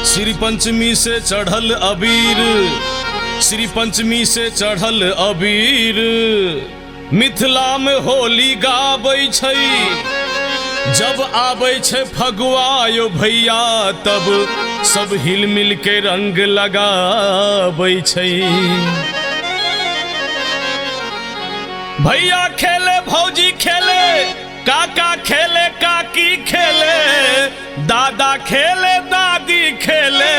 श्री पंचमी से चढ़ल अबीर, श्री पंचमी से चढ़ल अबीर, मिथिला में होली गाबै छै। जब आबै छै फगुआ यो भैया, तब सब हिल मिल के रंग लगाबै छै। भैया खेले, भौजी खेले, काका खेले, काकी खेले, दादा खेले, दादी खेले,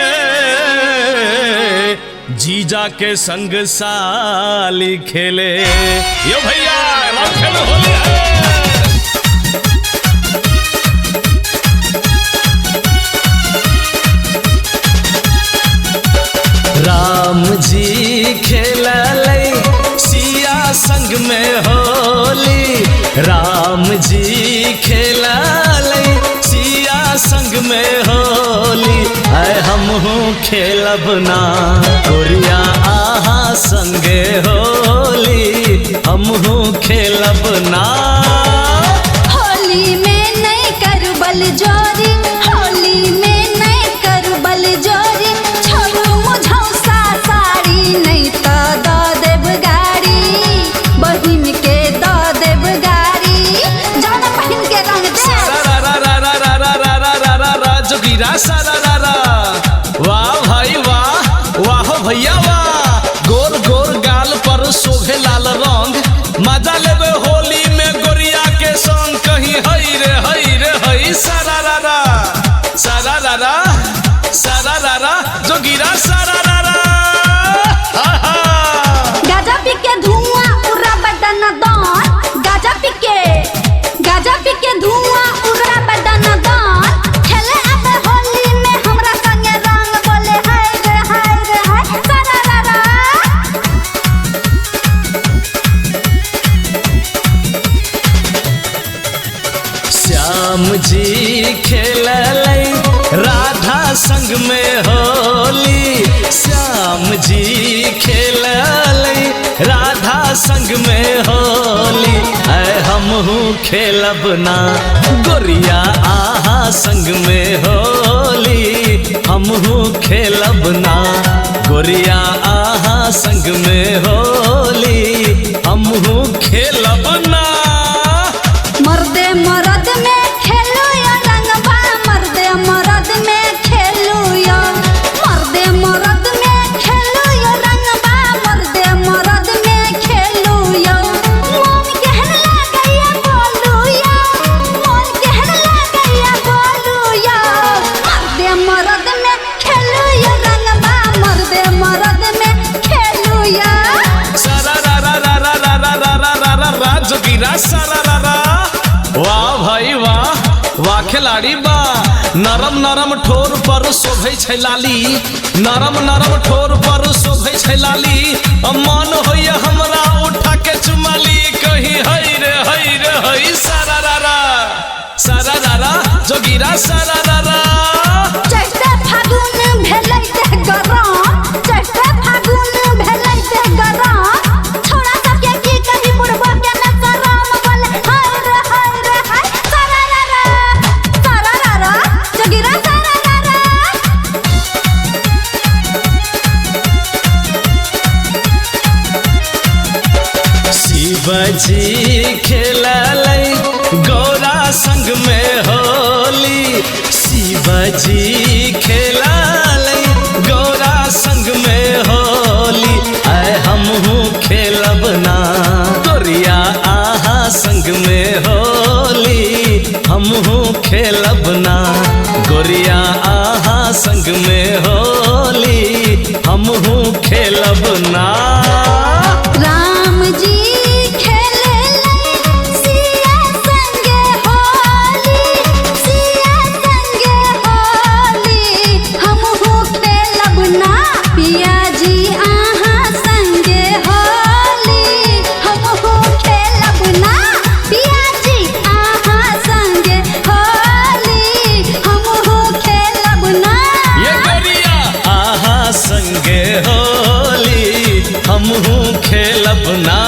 जीजा के संग साली खेले। यो भैया खेल होली है। राम जी खेललै सिया संग में होली, राम जी खेललै सिया संग में होली। आय हमहू खेलब ना गोरिया आहा संगे होली, हमहू खेलब ना। होली में नहीं कर बल जोरी, होली में नहीं कर बल जोरी, छोड़ू मुझौसा साड़ी नहीं तो दो देव गाड़ी, बहिन के दो देव गाड़ी, जाना बहिन के रंग दे। जोगिरा सारा, वाह भाई वाह, वाह भैया वाह। गोर गोर गाल पर शोभे लाल रंग, मजा लेबे होली में गोरिया के संग। कहीं हई रे हई रे हई सारा सारा जोगिरा सारा। गाजा पी के धुआं उड़ा बदन दान, गाजा पी के धुआं उड़ा बदन दान, खेले आबे होली में हमरा संगे रंग, बोले हाय रे हाय रे हाय सारा। श्याम जी खेललै राधा संग में होली, श्याम जी खेललै राधा संग में होली। है हमहू खेलब ना गोरिया आहा संग में होली, हमहू खेलब ना गोरिया आहा संग में होली, हमहू खेलब ना। मर्दे मरद में खेलू या रंगबा, मर्दे मरद में खेलू या, मर्दे मरद में खेलू या रंगबा, मर्दे मरद में खेलू या। मन कहन लागैया बोलू या, मन कहन लागैया बोलू या, मर्दे मरद में खेलू या रंगबा, मर्दे मरद में खेलू या। जोगिरा सारा, वाह भाई वाह, वाह खिलाड़ी वाह। नरम नरम ठोर पर शोभे छै लाली, नरम नरम ठोर पर शोभे छै लाली। मन होइया हमरा उठा के चुमाली, कहीं हई रे हई सारा जोगिरा सारा। चैते फागुन भेलै ते गरम, चैते फागुन भेलै ते गरम, छोड़ा सबके की कही बुढ़बा के न शरम, बोले हाय रे हाय सारा जोगिरा सारा। शिवजी खेललै गौरा संग में होली, शिवजी खेललै गौरा संग में होली। आय हमहू खेलब ना गोरिया आहा संग में होली, हमहू खेलब ना गोरिया आहा संग में होली, हमहू खेलब ना। राम जी खेललै सिया संगे होली, सिया संगे होली, हमहू खेलब ना पिया जी आहा संगे होली, हमहू खेलब ना पिया जी आहा संगे होली, हमहू खेलब ना। ये गोरिया आहा संगे होली, हमहू खेलब ना।